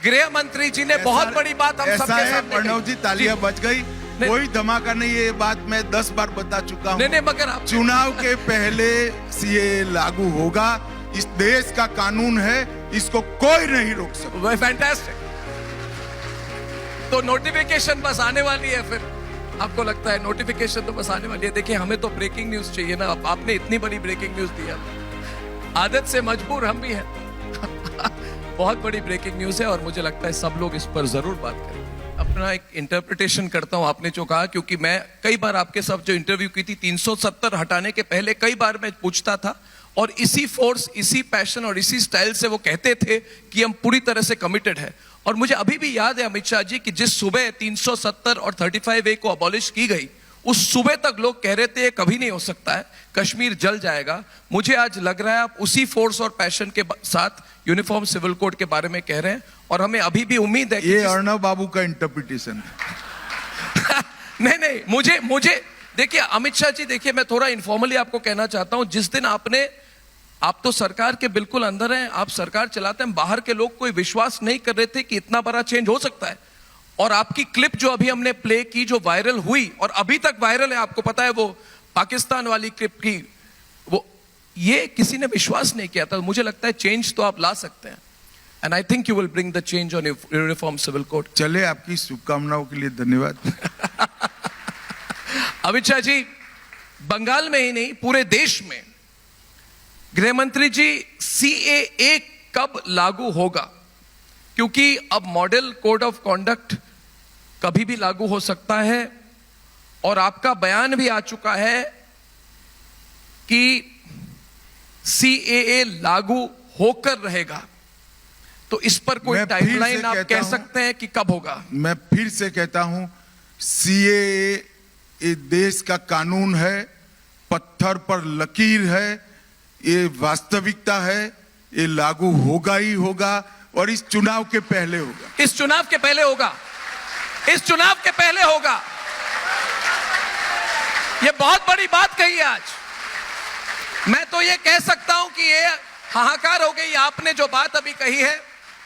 गृह मंत्री जी ने बहुत बड़ी बात हम सबके सामने प्रणव जी तालियां बज गई, कोई धमाका नहीं। ये बात मैं 10 बार बता चुका हूँ। नहीं, मगर आप चुनाव के पहले सीए लागू होगा। इस देश का कानून है, इसको कोई नहीं रोक सकता। फैंटास्टिक। तो नोटिफिकेशन बस आने वाली है, फिर आपको लगता है नोटिफिकेशन तो बस आने वाली है। देखिए, हमें तो ब्रेकिंग न्यूज चाहिए ना। आपने इतनी बड़ी ब्रेकिंग न्यूज दी है, आदत से मजबूर हम भी हैं। बहुत बड़ी ब्रेकिंग न्यूज है और मुझे लगता है सब लोग इस पर जरूर बात करेंगे। अपना एक इंटरप्रिटेशन करता हूं आपने जो कहा, क्योंकि मैं कई बार आपके साथ जो इंटरव्यू की थी 370 हटाने के पहले कई बार मैं पूछता था, और इसी फोर्स, इसी पैशन और इसी स्टाइल से वो कहते थे कि हम पूरी तरह से कमिटेड है। और मुझे अभी भी याद है अमित शाह जी कि जिस सुबह 370 और 35A को अबॉलिश की गई, उस सुबह तक लोग कह रहे थे कभी नहीं हो सकता है, कश्मीर जल जाएगा। मुझे आज लग रहा है आप उसी फोर्स और पैशन के साथ यूनिफॉर्म सिविल कोड के बारे में कह रहे हैं, और हमें अभी भी उम्मीद है कि ये अर्णव बाबू का इंटरप्रिटेशन है। नहीं, मुझे देखिए अमित शाह जी, देखिए मैं थोड़ा इनफॉर्मली आपको कहना चाहता हूं, जिस दिन आप तो सरकार के बिल्कुल अंदर हैं, आप सरकार चलाते हैं, बाहर के लोग कोई विश्वास नहीं कर रहे थे कि इतना बड़ा चेंज हो सकता है। और आपकी क्लिप जो अभी हमने प्ले की, जो वायरल हुई और अभी तक वायरल है, आपको पता है, वो पाकिस्तान वाली क्लिप की, वो ये किसी ने विश्वास नहीं किया था। मुझे लगता है चेंज तो आप ला सकते हैं, and I think you will bring the change on uniform civil code. चले, आपकी शुभकामनाओं के लिए धन्यवाद। अमित शाह जी, बंगाल में ही नहीं पूरे देश में गृह मंत्री जी, CAA कब लागू होगा? क्योंकि अब मॉडल कोड ऑफ कॉन्डक्ट कभी भी लागू हो सकता है, और आपका बयान भी आ चुका है कि CAA लागू होकर रहेगा। तो इस पर कोई टाइमलाइन आप कह सकते हैं कि कब होगा? मैं फिर से कहता हूं, CAA ये देश का कानून है, पत्थर पर लकीर है, ये वास्तविकता है, ये लागू होगा ही होगा, और इस चुनाव के पहले होगा। इस चुनाव के पहले होगा, इस चुनाव के पहले होगा। ये बहुत बड़ी बात कही है आज। मैं तो ये कह सकता हूं कि ये हाहाकार हो गई आपने जो बात अभी कही है।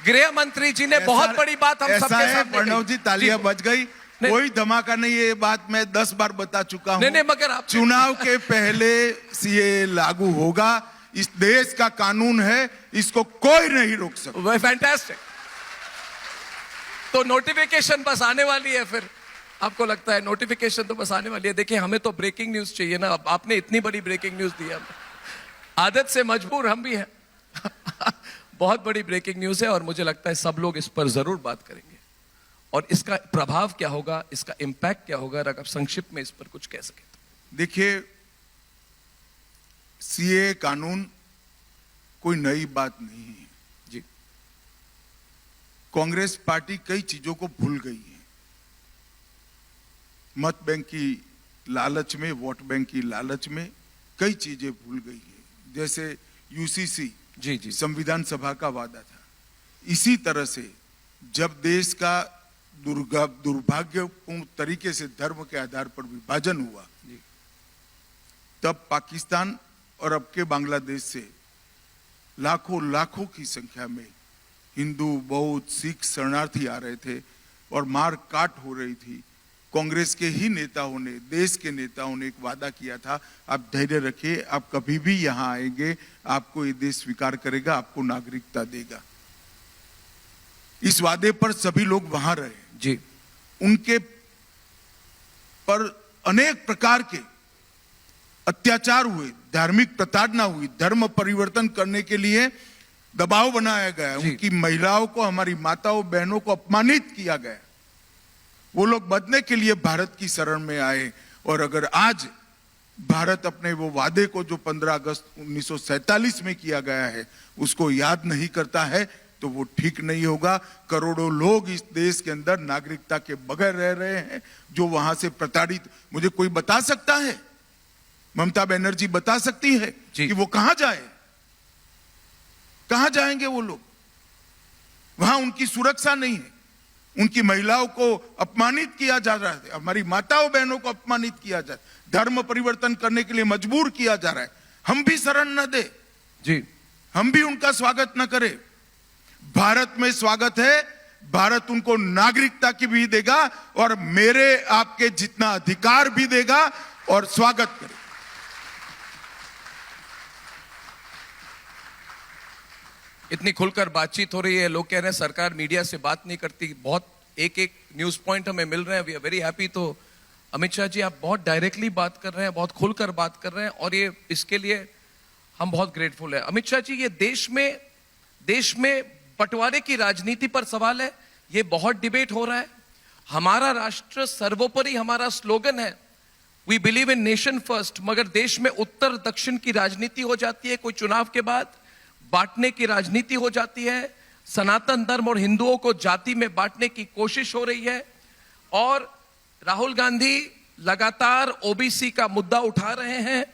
गृह मंत्री जी ने बहुत बड़ी बात हम सबके सामने कही। प्रणव जी, तालियां बज गई, कोई धमाका नहीं। ये बात मैं 10 बार बता चुका हूं। नहीं, मगर आप चुनाव के पहले CAA लागू होगा। इस देश का कानून है, इसको कोई नहीं रोक सकता। फैंटास्टिक। तो नोटिफिकेशन बस आने वाली है, फिर आपको लगता है नोटिफिकेशन तो बस आने वाली है। देखिए, हमें तो ब्रेकिंग न्यूज चाहिए ना। आपने इतनी बड़ी ब्रेकिंग न्यूज दी है, आदत से मजबूर हम भी हैं। बहुत बड़ी ब्रेकिंग न्यूज है और मुझे लगता है सब लोग इस पर जरूर बात करेंगे, और इसका प्रभाव क्या होगा, इसका इंपैक्ट क्या होगा, अगर आप संक्षिप्त में इस पर कुछ कह सके तो। देखिए, CAA कानून कोई नई बात नहीं है जी। कांग्रेस पार्टी कई चीजों को भूल गई है। मत बैंक की लालच में, वोट बैंक की लालच में कई चीजें भूल गई है। जैसे UCC, जी, संविधान सभा का वादा था। इसी तरह से जब देश का दुर्भाग्यपूर्ण तरीके से धर्म के आधार पर विभाजन हुआ, तब पाकिस्तान और अब के बांग्लादेश से लाखों की संख्या में हिंदू, बौद्ध, सिख शरणार्थी आ रहे थे और मार काट हो रही थी। कांग्रेस के ही नेताओं ने, देश के नेताओं ने एक वादा किया था, आप धैर्य रखिए, आप कभी भी यहां आएंगे, आपको ये देश स्वीकार करेगा, आपको नागरिकता देगा। इस वादे पर सभी लोग वहां रहे जी। उनके पर अनेक प्रकार के अत्याचार हुए, धार्मिक प्रताड़ना हुई, धर्म परिवर्तन करने के लिए दबाव बनाया गया, उनकी महिलाओं को, हमारी माताओं बहनों को अपमानित किया गया। वो लोग बदलने के लिए भारत की शरण में आए, और अगर आज भारत अपने वो वादे को जो 15 अगस्त 1947 में किया गया है उसको याद नहीं करता है, तो वो ठीक नहीं होगा। करोड़ों लोग इस देश के अंदर नागरिकता के बगैर रह रहे हैं, जो वहां से प्रताड़ित। मुझे कोई बता सकता है, ममता बनर्जी बता सकती है कि वो कहां जाए? कहां जाएंगे वो लोग? वहां उनकी सुरक्षा नहीं है, उनकी महिलाओं को अपमानित किया जा रहा है, हमारी माताओं बहनों को अपमानित किया जा रहा है, धर्म परिवर्तन करने के लिए मजबूर किया जा रहा है। हम भी शरण न दे जी, हम भी उनका स्वागत न करें। भारत में स्वागत है, भारत उनको नागरिकता की भी देगा और मेरे आपके जितना अधिकार भी देगा और स्वागत करेगा। इतनी खुलकर बातचीत हो रही है, लोग कह रहे हैं सरकार मीडिया से बात नहीं करती, बहुत एक एक न्यूज पॉइंट हमें मिल रहे हैं, वी आर वेरी हैप्पी। तो अमित शाह जी, आप बहुत डायरेक्टली बात कर रहे हैं, बहुत खुलकर बात कर रहे हैं और ये इसके लिए हम बहुत ग्रेटफुल है। अमित शाह जी, ये देश में बंटवारे की राजनीति पर सवाल है, ये बहुत डिबेट हो रहा है। हमारा राष्ट्र सर्वोपरि हमारा स्लोगन है, we believe in nation first, मगर देश में उत्तर दक्षिण की राजनीति हो जाती है, कोई चुनाव के बाद बांटने की राजनीति हो जाती है, सनातन धर्म और हिंदुओं को जाति में बांटने की कोशिश हो रही है और राहुल गांधी लगातार ओबीसी का मुद्दा उठा रहे हैं।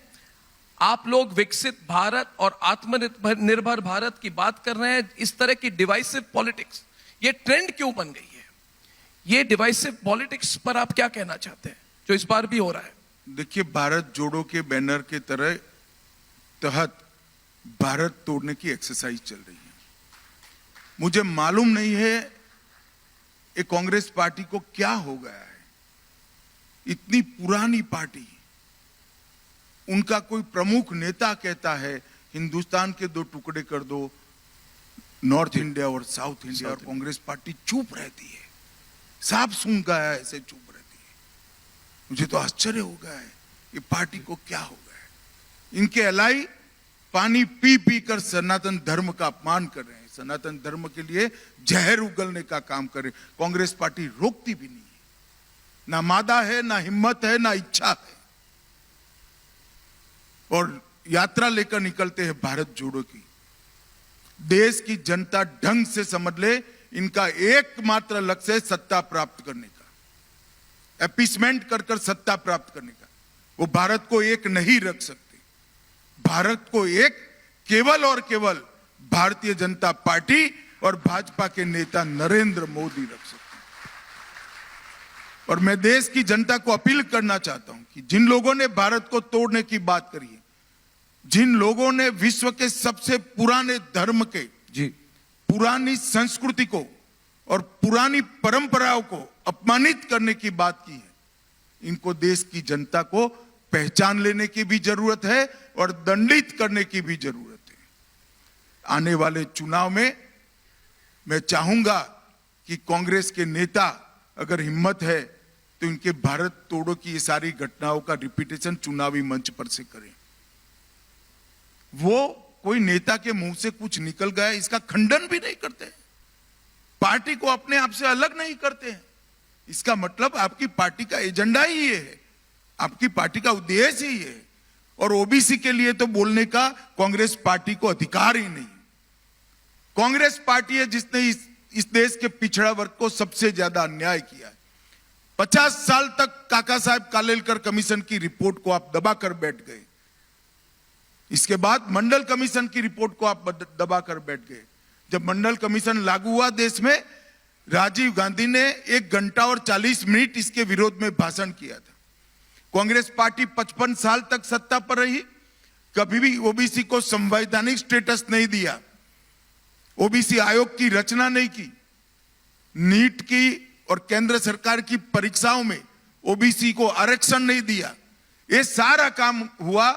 आप लोग विकसित भारत और आत्मनिर्भर भारत की बात कर रहे हैं। इस तरह की डिवाइसिव पॉलिटिक्स, ये ट्रेंड क्यों बन गई है? ये डिवाइसिव पॉलिटिक्स पर आप क्या कहना चाहते हैं जो इस बार भी हो रहा है? देखिए, भारत जोड़ो के बैनर के तहत भारत तोड़ने की एक्सरसाइज चल रही है। मुझे मालूम नहीं है ये कांग्रेस पार्टी को क्या हो गया है। इतनी पुरानी पार्टी, उनका कोई प्रमुख नेता कहता है हिंदुस्तान के दो टुकड़े कर दो, नॉर्थ इंडिया और साउथ इंडिया, और कांग्रेस पार्टी चुप रहती है, साफ सुन गया ऐसे चुप रहती है। मुझे तो आश्चर्य हो गया है ये पार्टी को क्या हो गया है। इनके अलाई पानी पी पी कर सनातन धर्म का अपमान कर रहे हैं, सनातन धर्म के लिए जहर उगलने का काम कर रहे हैं। कांग्रेस पार्टी रोकती भी नहीं है, ना मादा है, ना हिम्मत है, ना इच्छा है, और यात्रा लेकर निकलते हैं भारत जोड़ो की। देश की जनता ढंग से समझ ले, इनका एकमात्र लक्ष्य है सत्ता प्राप्त करने का, एपीसमेंट कर कर सत्ता प्राप्त करने का। वो भारत को एक नहीं रख सकते। भारत को एक केवल और केवल भारतीय जनता पार्टी और भाजपा के नेता नरेंद्र मोदी रख सकते हैं। और मैं देश की जनता को अपील करना चाहता हूं कि जिन लोगों ने भारत को तोड़ने की बात करी है, जिन लोगों ने विश्व के सबसे पुराने धर्म के पुरानी संस्कृति को और पुरानी परंपराओं को अपमानित करने की बात की है, इनको देश की जनता को पहचान लेने की भी जरूरत है और दंडित करने की भी जरूरत है। आने वाले चुनाव में मैं चाहूंगा कि कांग्रेस के नेता अगर हिम्मत है तो इनके भारत तोड़ो की ये सारी घटनाओं का रिपीटेशन चुनावी मंच पर से करें। वो कोई नेता के मुंह से कुछ निकल गया इसका खंडन भी नहीं करते, पार्टी को अपने आप से अलग नहीं करते हैं। इसका मतलब आपकी पार्टी का एजेंडा ही ये है, आपकी पार्टी का उद्देश्य ही है। और ओबीसी के लिए तो बोलने का कांग्रेस पार्टी को अधिकार ही नहीं। कांग्रेस पार्टी है जिसने इस देश के पिछड़ा वर्ग को सबसे ज्यादा अन्याय किया है। 50 साल तक काका साहब कालेलकर कमीशन की रिपोर्ट को आप दबाकर बैठ गए, इसके बाद मंडल कमीशन की रिपोर्ट को आप दबाकर बैठ गए। जब मंडल कमीशन लागू हुआ देश में, राजीव गांधी ने 1 घंटा और 40 मिनट इसके विरोध में भाषण किया था। कांग्रेस पार्टी 55 साल तक सत्ता पर रही, कभी भी ओबीसी को संवैधानिक स्टेटस नहीं दिया, ओबीसी आयोग की रचना नहीं की, नीट की और केंद्र सरकार की परीक्षाओं में ओबीसी को आरक्षण नहीं दिया। ये सारा काम हुआ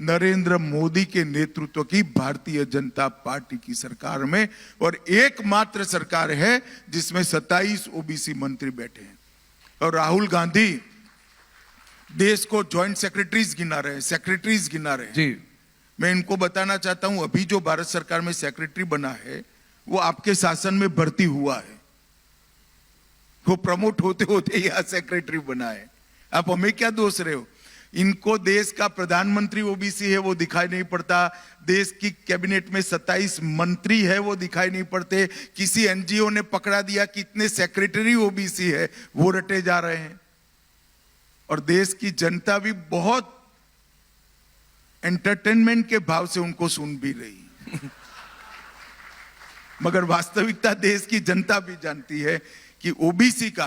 नरेंद्र मोदी के नेतृत्व की भारतीय जनता पार्टी की सरकार में, और एकमात्र सरकार है जिसमें 27 ओबीसी मंत्री बैठे हैं। और राहुल गांधी देश को ज्वाइंट सेक्रेटरीज गिना रहे हैं, सेक्रेटरीज गिना रहे हैं जी। मैं इनको बताना चाहता हूं, अभी जो भारत सरकार में सेक्रेटरी बना है वो आपके शासन में भर्ती हुआ है, वो प्रमोट होते होते यहां सेक्रेटरी बना है। आप हमें क्या दोष रहे हो? इनको देश का प्रधानमंत्री ओबीसी है वो दिखाई नहीं पड़ता, देश की कैबिनेट में 27 मंत्री है वो दिखाई नहीं पड़ते, किसी एनजीओ ने पकड़ा दिया कि इतने सेक्रेटरी ओबीसी है वो रटे जा रहे हैं। और देश की जनता भी बहुत एंटरटेनमेंट के भाव से उनको सुन भी रही मगर वास्तविकता देश की जनता भी जानती है कि ओबीसी का,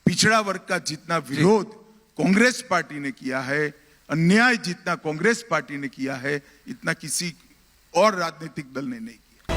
पिछड़ा वर्ग का जितना विरोध कांग्रेस पार्टी ने किया है, अन्याय जितना कांग्रेस पार्टी ने किया है, इतना किसी और राजनीतिक दल ने नहीं किया।